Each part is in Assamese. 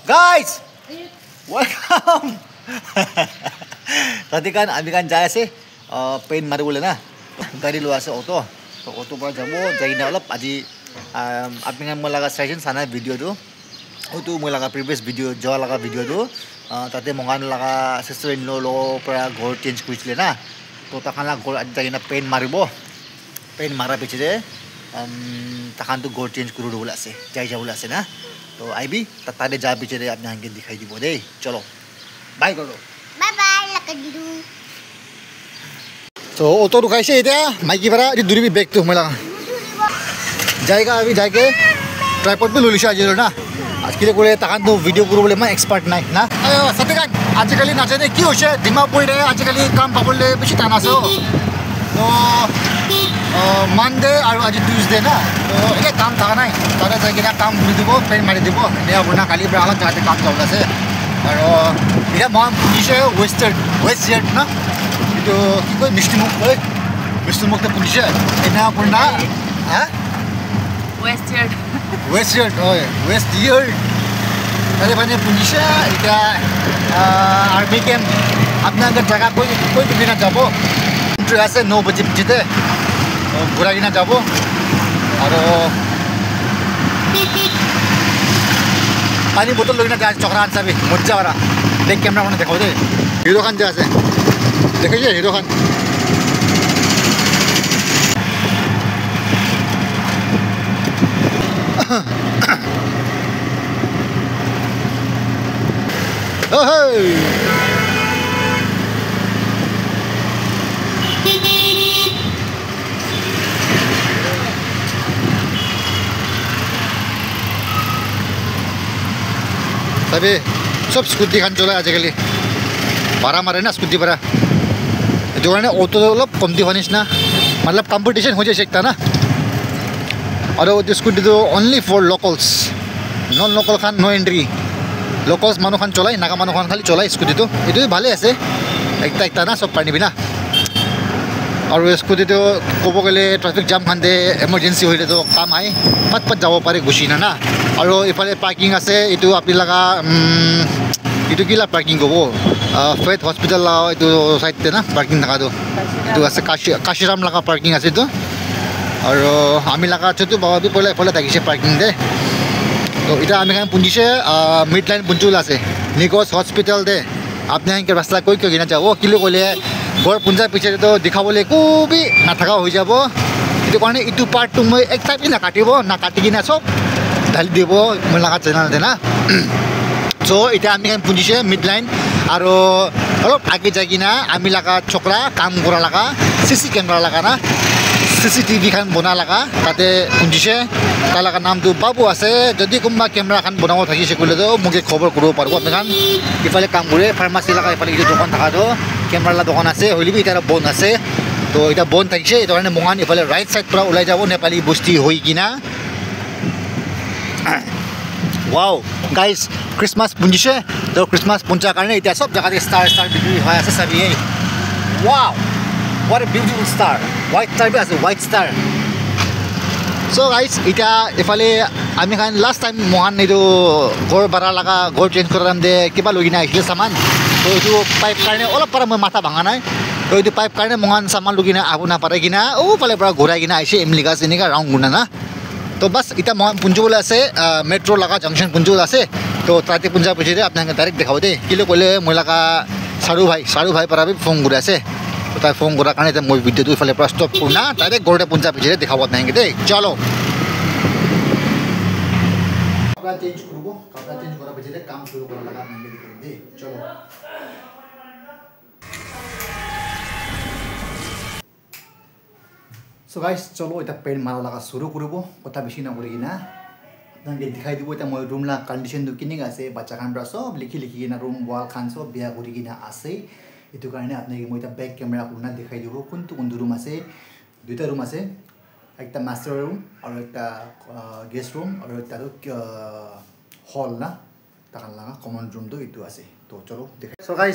Guys, welcome. Tadi kan আমি kan যাই আছে পেইন্ট মাৰিবলৈ না গাড়ী লৈ আছে অটো তো অটো পৰা যাব যাই না অলপ আজি আপুনি মই লগা চাইছেন সানা ভিডিঅ'টো ওটো মই লগা প্ৰিভিয়াছ ভিডিঅ' যোৱা লগা ভিডিঅ'টো তাতে মগান লগা সিস্টাৰ ইন ল পৰা ঘৰ চেঞ্জ কৰিছিলে না তো তাখানা ঘৰ যাই না পেইন্ট মাৰিব পেইন্ট মাৰাৰ পিছতে তাখানটো ঘৰ চেঞ্জ কৰিবলৈ আছে যাই যাবলৈ আছে না तो आईबी तारे जा पीछे रे आपने आगे दिखाई दी बोले चलो बाय करो बाय बाय लकड़ू तो ऑटो रुकाई से इधर माइकी बरा ये दूरी भी बैग तो हमें लगा जाएगा अभी जाके ट्राइपॉड पे लुलिशा आज ना आज के लिए कोई ताकत तो वीडियो करो बोले मैं एक्सपर्ट नहीं ना अयो सत्यकान आज कल ना जाने क्यों शे दिमाग बोल रहे आज कल काम पापले बेची ताना सो तो मंडे और आज ट्यूसडे ना तो ये काम था ना तारे जाके ना काम कर दिबो पेन मार दिबो ने अपना खाली ब्राला जाते काम चल रहा है और ये मॉम पुलिस वेस्ट ना तो कोई मिस्टर मुक्त तो पुलिस है ना अपना हां वेस्ट ओए वेस्ट अरे बने पुलिस इटा आर्मी कैंप अपना अगर जगह कोई भी ना जाबो इंटरेस्ट है 9 बजे जिते घुरा किना যাব আৰু पानी बोतल লৈ কিনা যায় চকৰা আনছাবি মজ্জা ওরা দেখ ক্যামেরা মানে দেখাও দে হিরো খান যে আছে দেখাইছে হিরো খান ওহে तभी सब स्कूटी खान चला आजकल भाड़ा मारे ना स्कूटी भाड़ा जो है ऑटो कमती होनीस ना मतलब कंपटीशन हो जाए ना और स्कूटी तो only for locals non local खान नो एंट्री लोकल्स मानु खान चलाई नागा मानु खान खाली चलाई स्कूटी तो ये भाले आसे एक ना सब पानी बिना और स्कूटी तो कब गले ट्राफिक जाम खान दे एमार्जेंसी हो तो काम आए पट যাব पारे गुसी ना और इफाले पार्किंग आसे इटू आपनि लगा इटू किला पार्किंग को फेथ हॉस्पिटल ला इटू साइड ते ना पार्किंग लगा दो इटू आसे काशीराम लगा पार्किंग आसे तो और आमी लगा छतु बाबा भी पहले पहले ताकिसे पार्किंग दे तो इटा आमी खान पुंजिसे मिड लाइन पुंजुल आसे निकोस हॉस्पिटल दे आपने के रास्ता कोई किना जाओ किलो कोले घर पुंजा पीछे तो दिखाबले को भी ना थाका हो जाबो इटू কাৰণে इटू पार्ट तो मैं एक टाइप ना काटिबो ना काटि किना सब ढाली দিব মই লাগা চ্যানেল দে না সো এটা আমি কাম পুজিছে মিড লাইন আর অলপ আগে যাই কিনা আমি লাগা ছোকরা কাম করা লাগা সিসি ক্যামেরা লাগা না সিসিটিভি খান বনা লাগা তাতে পুজিছে তার লাগা নামটো বাবু আছে যদি কোনবা ক্যামেরা খান বনাও থাকিছে কইলে তো মুকে খবর করব পারবো আপনি খান ইফালে কাম করে ফার্মাসি লাগা ইফালে এই দোকান থাকা তো ক্যামেরা লাগা দোকান আছে হইলিবি এটা বন আছে তো এটা বন থাকিছে এই ধরনের মহান ইফালে রাইট সাইড পুরা উলাই যাব নেপালি বস্তি হই কিনা वाओ गाइस क्रिसमस पुंजिसे तो क्रिसमस पुंजा कारण इतना सब जगह स्टार बिक्री हो আছে सभी wow what a beautiful star white star भी আছে व्हाइट स्टार सो गाइस इटा इफाले आमी खान लास्ट टाइम मोहन नेदो घर भाड़ा लगा घर चेंज कराम दे किबा लगिना आइले सामान तो इटु पाइप कारणे ओला पारा मैं माथा भांगा नाय तो इटु पाइप कारणे मोहन सामान लगिना आबु ना पारे किना ओ पाले পৰা ঘোৰাই কিনা আইছে এমলিগা সিনিকা राउंड गुना ना तो बस इतना मोहन पुंजुल आसे मेट्रो लगा जंक्शन पुंजुल आसे तो ताते पुंजा पीछे अपना डायरेक्ट देखाओ दे किलो कोले मैं लगा सारू भाई पर भी फोन कर आसे तो तार फोन करार कारण मैं भिडिओ इफाले स्टप करना डायरेक्ट घरते पुंजा पीछे देखाब ना दे चलो कपड़ा चेंज करा पीछे काम शुरू कर लगा दे चलो सो गाइस चलो इतना पेंट मारा लगा शुरू करब कथा बेसि नकरि किना आपनाके दिखाई দিব এটা মই रूम ला कंडीशन दु किनिक আছে বাচ্চা খান सब लिखि किना रूम वाल खान सब बिया करि किना আছে এটো কাৰণে আপনাকে মই এটা ব্যাক ক্যামেরা খুলনা দেখাই দিব কোনটো रूम আছে দুইটা रूम আছে একটা মাস্টার रूम और একটা गेस्ट रूम और একটা हॉल ना তাকান লাগা कमन रूम তো এটো আছে তো চলো দেখাই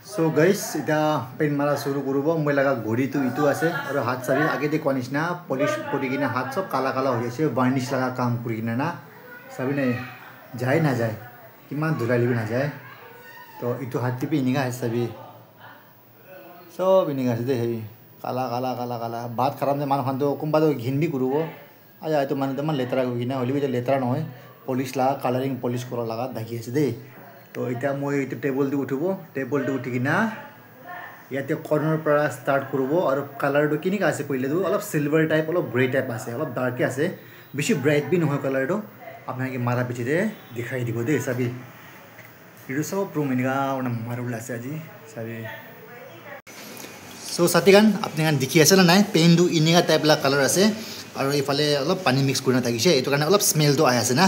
सो गाइस इटा पेंट मारा शुरू करब मैं लगा घड़ी तो इटू आसे और हाथ सारी आगे देखा निचिना पलिश करि किना हाथ सब काला काला हो जाइए वार्निश लगा काम करि किना ना सभी ने যায় না যায় কিমান ধুলালি না যায় তো ইটো হাতী পি এনেকা আছে চাবি চব এনেকা আছে দেই হেৰি কালা কালা কালা কালা ভাত খাৰাম যে মানুহখনতো কোনোবাটো ঘিনবি কৰিব আজ এইটো মানে ইমান লেতেৰা কৰি কিনে হ'লেও এতিয়া লেতেৰা নহয় পলিচ লগা কালাৰিং পলিচ কৰা লগা ঢাকি আছে দেই তো এতিয়া মই এইটো টেবুলটো উঠিব টেবুলটো উঠি কিনা ইয়াতে কৰ্ণৰ পৰা ষ্টাৰ্ট কৰিব আৰু কালাৰটো কেনেকুৱা আছে पहिलेটো অলপ সিলভাৰ টাইপ অলপ গ্ৰে টাইপ আছে অলপ ডাৰ্কে আছে বেছি ব্ৰাইট বি নহয় কালাৰটো আপোনালোকে মাৰা পিছতে দেখাই দিব দেই চাবি এইটো চব ৰুম এনেকুৱা মাৰিবলৈ আছে আজি চাবি চ' ছাতিগান আপোনালোকে দেখি আছে নে নাই পেইণ্টটো এনেকুৱা টাইপবিলাক কালাৰ আছে আৰু এইফালে অলপ পানী মিক্স কৰি নাথাকিছে এইটো কাৰণে অলপ স্মেলটো আহি আছে না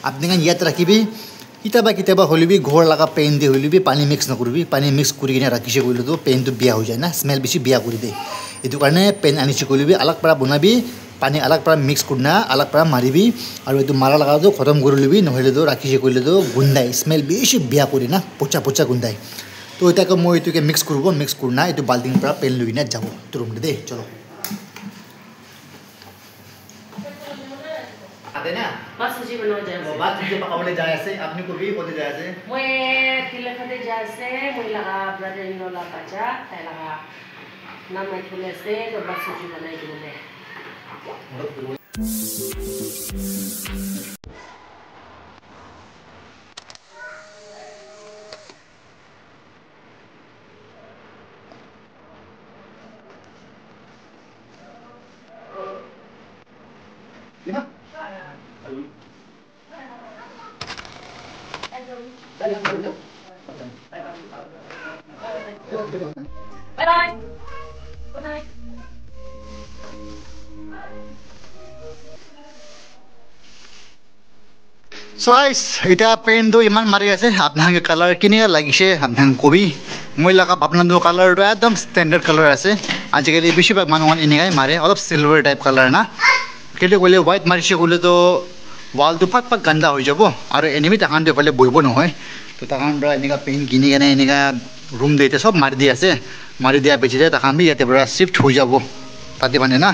আপোনালোকে ইয়াত ৰাখিবি কেতিয়াবা হ'লেবি ঘৰ লগা পেইণ্ট দি হ'লেবি পানী মিক্স নকৰিবি পানী মিক্স কৰি কিনে ৰাখিছে কৰিলেতো পেইণ্টটো বেয়া হৈ যায় না স্মেল বেছি বেয়া কৰি দিয়ে এইটো কাৰণে পেইণ্ট আনিছে কৰিবি অলগ পৰা বনাবি পানী অলগ পৰা মিক্স কৰি না অলগ পৰা মাৰিবি আৰু এইটো মাৰা লগাটো খতম কৰি ল'বি নহ'লেতো ৰাখিছে কৰিলেতো গোন্ধাই স্মেল বেছি বেয়া কৰি না পচা পচা গোন্ধাই তো এতিয়াকে মই এইটোকে মিক্স কৰিব মিক্স কৰি না এইটো বাল্টিৰ পৰা পেইণ্ট লৈ কিনে যাব এইটো ৰুমটো দেই চলো आते ना बस सब्जी बनाओ जाए वो बात मुझे पकावले जाए से अपने को भी होते जाए से मैं तिल खाते जाए से मैं लगा ब्रदर इन लॉ बच्चा है लगा ना मैं खुले से तो बस सब्जी बनाई दूँगे Bye bye. Good night. So guys, এটা পেইণ্টটো ইমান মাৰি আছে আপোনালোকে কালাৰ কেনেকুৱা লাগিছে আপোনালোকে কবি মই লগা আপোনালোকৰ কালাৰটো একদম ষ্টেণ্ডাৰ্ড কালাৰ আছে আজিকালি বেছিভাগ মানুহৰ এনেকাই মাৰে অলপ চিলভাৰ টাইপ কালাৰ না কেলে ক'লে হোৱাইট মাৰিছে ক'লেতো ৱালটো ফাট ফাট গান্দা হৈ যাব আৰু এনেমি তাহাঁতে এইফালে বহিব নহয় তো তাহাঁতৰ পৰা এনেকুৱা পেইণ্ট কিনি কেনে এনেকুৱা ৰুম দিতে চব মাৰি দি আছে মাৰি দিয়া পিছতে তাহাঁতে ইয়াতে পৰা চিফ্ট হৈ যাব তাতে মানে না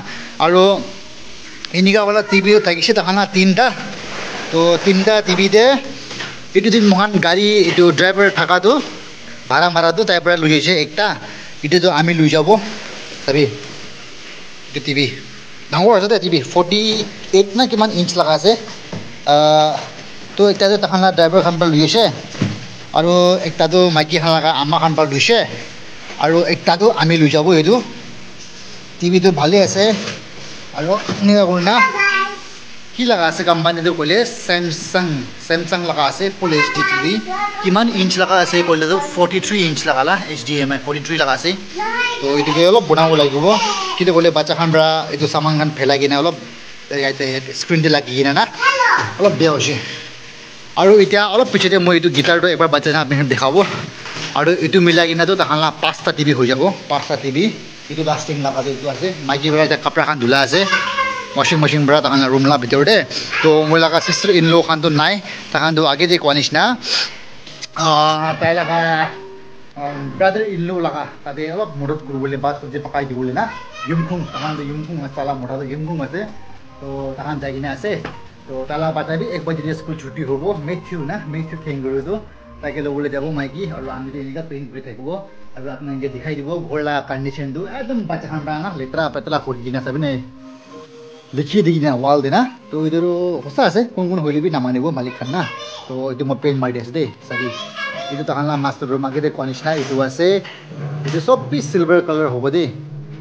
আৰু এনেকুৱাৱালা টিভিও থাকিছে তাহাঁতৰ তিনিটা তো তিনিটা টিভিতে এইটো দিন মহান গাড়ী এইটো ড্ৰাইভাৰ থকাটো ভাড়া মাৰাটো তাৰ পৰা লৈ আহিছে একটা এইটোতো আমি লৈ যাব চাবি এইটো টিভি ডাঙৰ আছে দেই টিভি 48 না কিমান ইঞ্চ লগা আছে তো একটাতো তাহাঁতৰ ড্ৰাইভাৰ খান পৰা লৈ আহিছে আৰু একটাতো মাইকী খান লগা আমাৰ খান পৰা লৈছে আৰু একটাতো আমি লৈ যাব এইটো টিভিটো ভালেই আছে আৰু এনেকুৱা কৰি না কি লগা আছে কোম্পানীটো ক'লে চেমচাং লগা আছে ফুল এইচ ডি টিভি কিমান ইঞ্চ লগা আছে ক'লেতো 43 ইঞ্চ লগালা HDMI 43 লগা আছে তো এইটোকে অলপ বনাব লাগিব কিন্তু ক'লে বাচ্চাখান পৰা এইটো চামানখান ফেলাই কিনে অলপ ইয়াতে স্ক্ৰীণটো লাগি কিনে না অলপ বেয়া হৈছে আৰু এতিয়া অলপ পিছতে মই এইটো গিটাৰটো এবাৰ বাচ্চানে আপোনাক দেখাব আৰু এইটো মিলাই কিনেতো তাহাঁতৰ 5টা টিভি হৈ যাব 5টা টিভি এইটো লাষ্টিং লগাটো এইটো আছে মাইকী পৰা এতিয়া কাপোৰখান ধুলা আছে washing machine পৰা তাহাঁতৰ ৰুম লগা ভিতৰতে তো মই লগা চিষ্টাৰ ইন ল' খানটো নাই তাহাঁতো আগেদি কোৱা নিচিনা তাই লগা ব্ৰাদাৰ ইন ল' লগা তাতে অলপ মদত কৰিবলৈ বা চব্জি পকাই দিবলৈ না ইউমখুং তাহাঁতো ইউমখুং তালা মঠাটো ইউমখুং আছে তো তাহাঁত যাই কিনে আছে তো তালা বাটাবি একবাৰ যেতিয়া স্কুল ছুটি হ'ব মেথিউ থেংগুৰুটো তাকে ল'বলৈ যাব মাইকী আৰু আমিতো এনেকুৱা পেইণ্ট কৰি থাকিব আৰু আপোনালোকে দেখাই দিব ঘৰ লগা কণ্ডিশ্যনটো একদম বাচ্চাখান পৰা না লেতেৰা পেতেৰা কৰি কিনে চাবিনে দেখিয়ে দেখি না ৱাল দে না তো এইটো সঁচা আছে কোন হ'লেবি নামানিব মালিক খান না তো এইটো মই পেইণ্ট মাৰি দি আছোঁ দেই চাবি এইটো তাহাঁতৰ মাষ্টাৰ ৰুম আগতে কোৱা নিচিনা এইটো আছে এইটো চব বি চিলভাৰ কালাৰ হ'ব দেই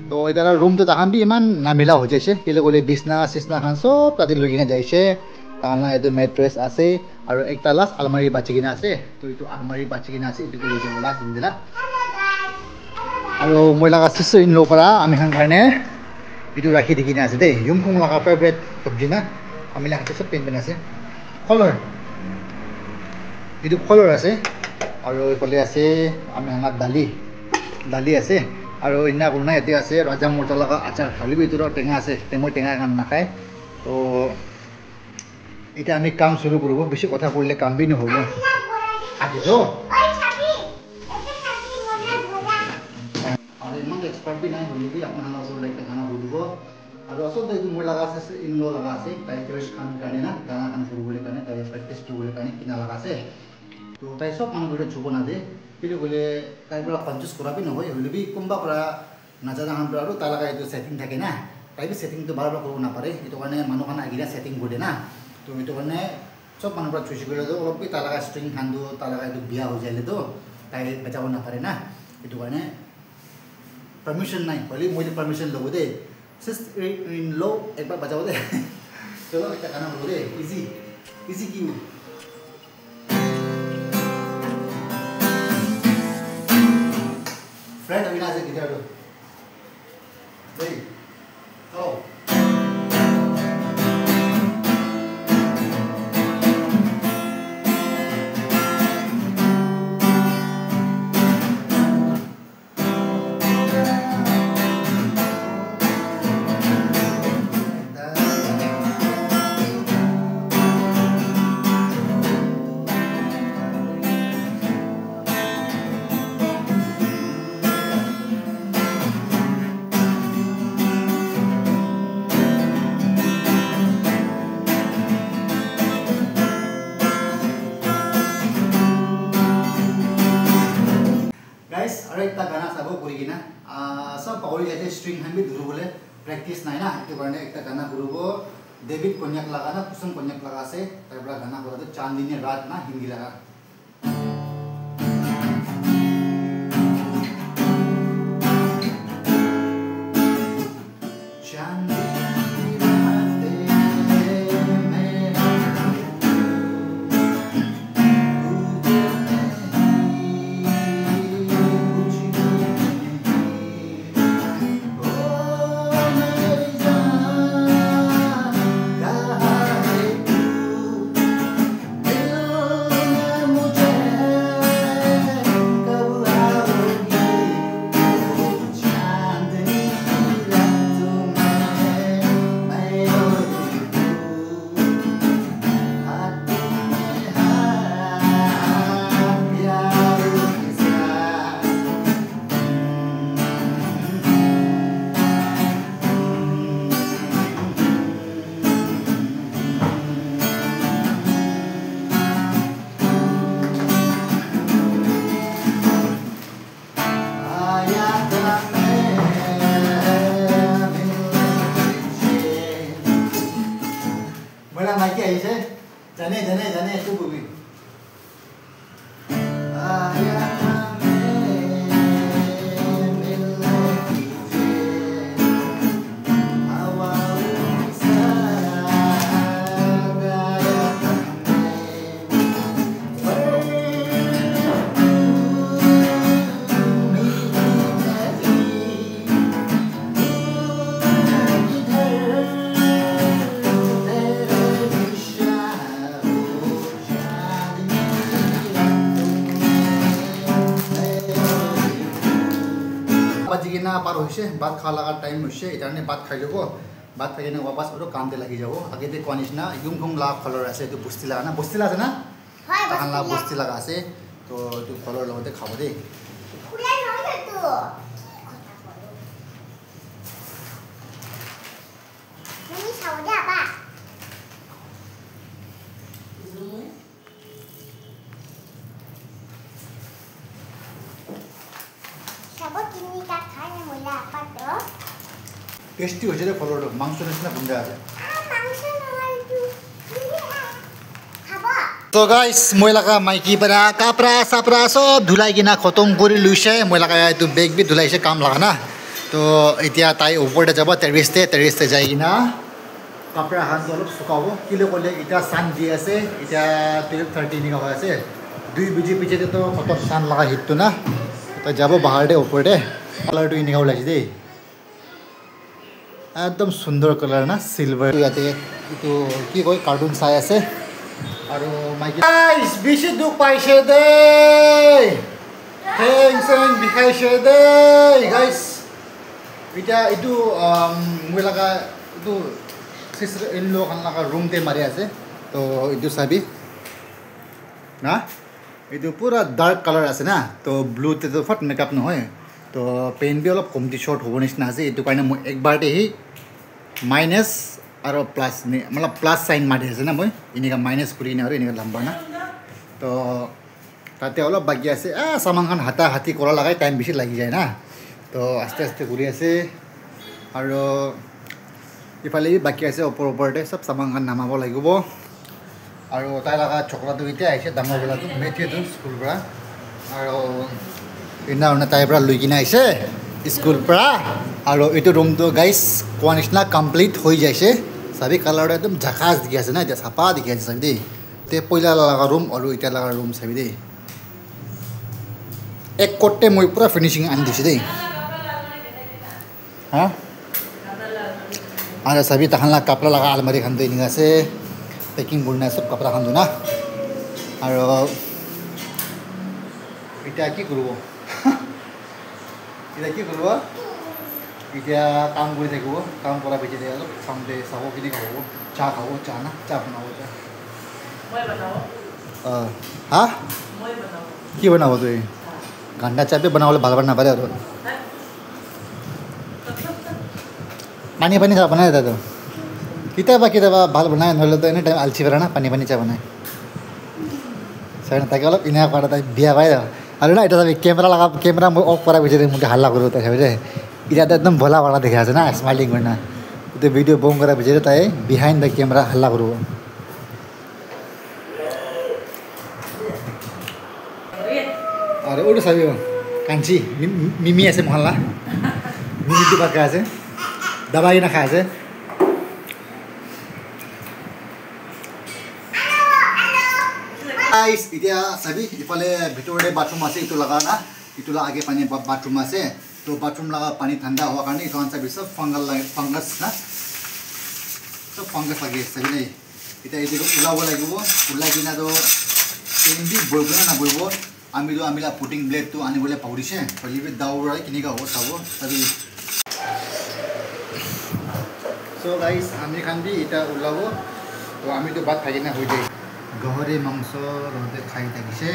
তো এতিয়া ৰুমটো তাহাঁত বি ইমান নামিলা হৈ যাইছে কেলৈ ক'লে বিচনা চিচনাখান চব তাতে লৈ কিনে যাইছে তাহাঁতৰ এইটো মেট্ৰেছ আছে আৰু একটা লাষ্ট আলমাৰী বাচি কিনে আছে তো এইটো আলমাৰী বাচি কিনে আছে এইটো লৈ যাব লাষ্ট দিনা আৰু মই লগা চিষ্টাৰ ইন ল' পৰা আমি খান কাৰণে এইটো ৰাখি দি কিনে আছে দেই ইউমখুং লগা ফেভৰেট চব্জি না আমি লাগাতে চব পেইণ্ট আছে কলৰ এইটো কলৰ আছে আৰু এইফালে আছে আমি আমাৰ দালি আছে আৰু ইনা কৰোণা ইয়াতে আছে ৰজা মৰ্চা লগা আচাৰ খালি ভিতৰত টেঙা আছে মই টেঙা খান নাখায় তো এতিয়া আমি কাম চুৰু কৰিব বেছি কথা কৰিলে কাম বি নহ'ব আহিছো ইমান এক্সপাৰ্ট বি নাই হ'লেবি আপোনাৰ ওচৰত খানা সুধিব আৰু আচলতে এইটো মই লগা আছে ইন লগা আছে তাই টেষ্ট খান কাৰণে না গানা খান কৰিবলৈ কাৰণে তাই প্ৰেক্টিছ কৰিবলৈ কাৰণে কিনা লগা আছে তো তাই সব মানুহবোৰে চুব নাদে কিন্তু বোলে তাইৰ পৰা কনফিউজ কৰাবি নহয় হ'লে বি কোনোবা পৰা নাজানা হান পৰা আৰু তাৰ লগা এইটো ছেটিং থাকে না তাই বি ছেটিংটো বাৰ বাৰ কৰিব নাপাৰে এইটো কাৰণে মানুহখন আহিলে ছেটিং কৰি না তো এইটো কাৰণে সব মানুহৰ পৰা চুইচ কৰিলেতো অলপ বি তাৰ লগা ষ্ট্ৰিং খান্দো তাৰ লগা এইটো বিয়া হৈ যায়তো তাই বজাব নাপাৰে না এইটো কাৰণে परमिशन नहीं पहले मुझे परमिशन लो दे सिस्ट इन लो एक बार बजाओ दे चलो एक गाना बोलो दे इजी इजी क्यों फ्रेंड अविनाश से गिटार दो दे आओ और एक गाना सब ना सब पावरी जाते स्ट्रिंग हम भी धुरु बोले प्रैक्टिस नहीं ना तो करने एक गाना गुरुबो डेविड कन्याक लगा ना कुसुम कन्याक लगा से तब बड़ा गाना बोला तो चांदनी रात ना हिंदी लगा जाने जाने जाने तू भी ना पार होइसे भात खा लगा टाइम होइसे इतारने भात खाइ लबो भात खाइ किने वापस और काम दे लागि जाबो आगे दे कोनिस ना युमखुम ला कलर আছে তো বস্তি লাগা না বস্তি লাগা না হয় বস্তি লাগা বস্তি লাগা আছে তো তো কলর লগতে খাবো দে খুলে নয় তো তুমি খাও দে আপা टेस्टी हो जाए फलोर मांस निचिना गुंडा আছে तो गाइस মই লাগা মাইকি পৰা কাপড়া সাপড়া সব ধুলাই কিনা খতম কৰি লইছে মই লাগা এটো বেগ বি ধুলাইছে কাম লাগা না তো এতিয়া তাই ওপৰতে যাব টেৰিসতে যাই কিনা কাপড়া হাত অলপ শুকাব কিলে কলে এটা সান দি আছে এটা 12:30 নিকা হৈ আছে 2 বজি পিছতে তো খতম সান লাগা হিটটো না তো যাব বাহাৰতে ওপৰতে কালাৰটো ইনিকা ওলাইছে দেই एकदम सुंदर कलर ना सिल्वर याते तो की कोई कार्टून साय আছে আৰু মাইকি গাইস বেশি দুখ পাইছে দে টেনশন বিখাইছে দে গাইস এটা ইটো মই লাগা ইটো সিস্টার ইন লো খান লাগা রুম তে মারি আছে তো ইটো সাবি না ইটো পুরা ডার্ক কালার আছে না তো ব্লু তে তো ফট মেকআপ নহয় তো পেন বি অলপ কমটি শর্ট হ'ব নিচিনা আছে এইটো কাৰণে মই একবাৰতে হি মাইনাছ আৰু প্লাছ মানে প্লাছ চাইন মাৰি আছে না মই এনেকুৱা মাইনাছ কৰি কিনে আৰু এনেকুৱা লম্বা না তো তাতে অলপ বাকী আছে চামানখন হাতা হাতি কৰা লগাই টাইম বেছি লাগি যায় না তো আস্তে আস্তে কৰি আছে আৰু ইফালে বাকী আছে ওপৰতে চব চামানখন নামাব লাগিব আৰু তাই লগা চকলাটো এতিয়া আহিছে ডাঙৰবিলাটো মেথিটো স্কুলৰ পৰা আৰু সেইদিনা তাইৰ পৰা লৈ কিনে আহিছে স্কুলৰ পৰা আৰু এইটো ৰুমটো গাইজ কোৱা নিচিনা কমপ্লিট হৈ যাইছে চাবি কালাৰটো একদম ঝাকাচ দেখি আছে না এতিয়া চাফা দেখি আছে চাবি দেই তে পইলা লগা ৰুম আৰু এতিয়া লগা ৰুম চাবি দেই এক কোটে মই পুৰা ফিনিচিং আনি দিছোঁ দেই হা আৰু চাবি তাহানলা কাপড়া লগা আলমাৰি খান এনেকুৱা আছে পেকিং কৰি নাই চব কাপড়া খান না আৰু এতিয়া কি কৰিব এতিয়া কি কৰিব এতিয়া কাম কৰি থাকিব কাম কৰা পিছতে অলপ চামতে চাব কিনি খাব চাহ খাব চাহ না চাহ বনাব চাহ হা কি বনাব তুই গান্ডা চাহ পে বনাবলৈ ভাল নাপাৰে আৰু পানী পানী চাহ বনাই দাদা কেতিয়াবা ভাল বনাই নহ'লেতো এনি টাইম আলচি পাৰে না পানী চাহ বনাই চাই তাকে অলপ ইনা কৰা তাই বিয়া পাই আৰু না এতিয়া কেমেৰা মই অফ কৰাৰ পিছতে মোক হাল্লা কৰোঁ তাই চাবি দেই এতিয়াতো একদম ভলা ভলা দেখি আছে না স্মাইলিং কৰি না এতিয়া ভিডিঅ' বম কৰাৰ পিছতে তাই বিহাইণ্ড দ্য কেমেৰা হাল্লা কৰিব আৰু ওটো চাবি কাঞ্চি মিমি আছে মহল্লা মিমিটো বাকা আছে দাবাই নাখা আছে এতিয়া চাবি ইফালে ভিতৰতে বাথৰুম আছে এইটো লগা না এইটো আগে পানী বাথৰুম আছে তো বাথৰুম লগা পানী ঠাণ্ডা হোৱাৰ কাৰণে এইটো চাবি চব ফাংগাছ না চব ফাংগাছ লাগি আছে চাবি দেই এতিয়া এইটো ওলাব লাগিব ওলাই কিনাতো পেইন দি বহিব না নবহিব আমিলা পুটিং ব্লেডটো আনিবলৈ পাহৰিছে পাৰিবি দাউৰাই কেনেকুৱা হ'ব চাব চাবি চ' গাইজ আমি খান দি এতিয়া ওলাব তো আমিতো ভাত খাই কিনে হৈ যায় গাহৰি মাংস ৰ'দে খাই থাকিছে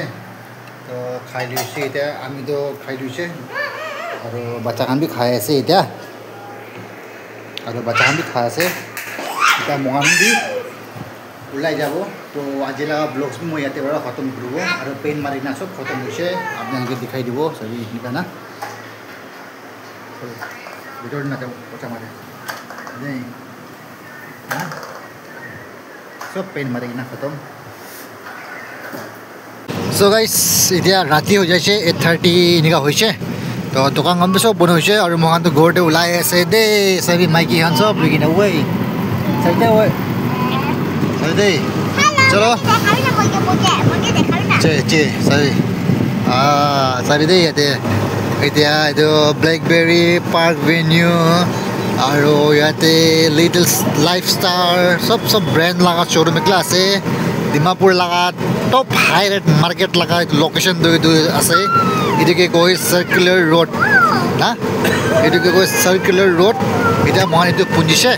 তো খাই লৈছে এতিয়া আমিতো খাই লৈছে আৰু বাচ্চাখান বি খাই আছে এতিয়া আৰু বাচ্চাখান বি খাই আছে এতিয়া মহান বি ওলাই যাব তো আজি লগা ব্লগছ মই ইয়াতে বাৰু খতম কৰিব আৰু পেইণ্ট মাৰি কিনে চব খতম হৈছে আপোনালোকে দেখাই দিব চাবি এনেকুৱা না ভিতৰত নাযাব কথা মাৰে দেই চব পেইণ্ট মাৰি কিনে খতম চ' গাইজ এতিয়া ৰাতি হৈ যাইছে 8:30 এনেকুৱা হৈছে তো দোকান কামটো চব বন্ধ হৈছে আৰু মহানটো ঘৰতে ওলাই আছে দেই চাবি মাইকীখন চব লৈ কিনে ঐ চাবি দে ঐ চাবি দেই চলো চাবি চাবি দেই ইয়াতে এতিয়া এইটো ব্লেকবেৰী পাৰ্ক ভেনিউ আৰু ইয়াতে লিটল লাইফ ষ্টাৰ চব ব্ৰেণ্ড লগা শ্ব'ৰুম এগলা আছে ডিমাপুৰ লগা টপ হাই ৰেট মাৰ্কেট লগা লোকেশ্যনটো এইটো আছে এইটোকে কৈ চাৰ্কুলাৰ ৰোড না এইটোকে কৈ চাৰ্কুলাৰ ৰোড এতিয়া মহান এইটো পুঞ্জিছে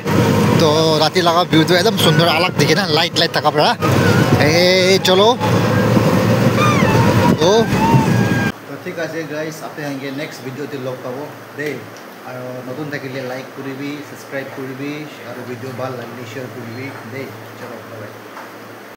তো ৰাতি লগা ভিউটো একদম সুন্দৰ আলাগ দেখে না লাইট থকা পৰা এই চলো তো ঠিক আছে গাইজ আপোনালোকে নেক্সট ভিডিঅ'তে লগ পাব দেই আৰু নতুন থাকিলে লাইক কৰিবি ছাবস্ক্ৰাইব কৰিবি আৰু ভিডিঅ' ভাল লাগিলে শ্বেয়াৰ কৰিবি দেই চলো বাই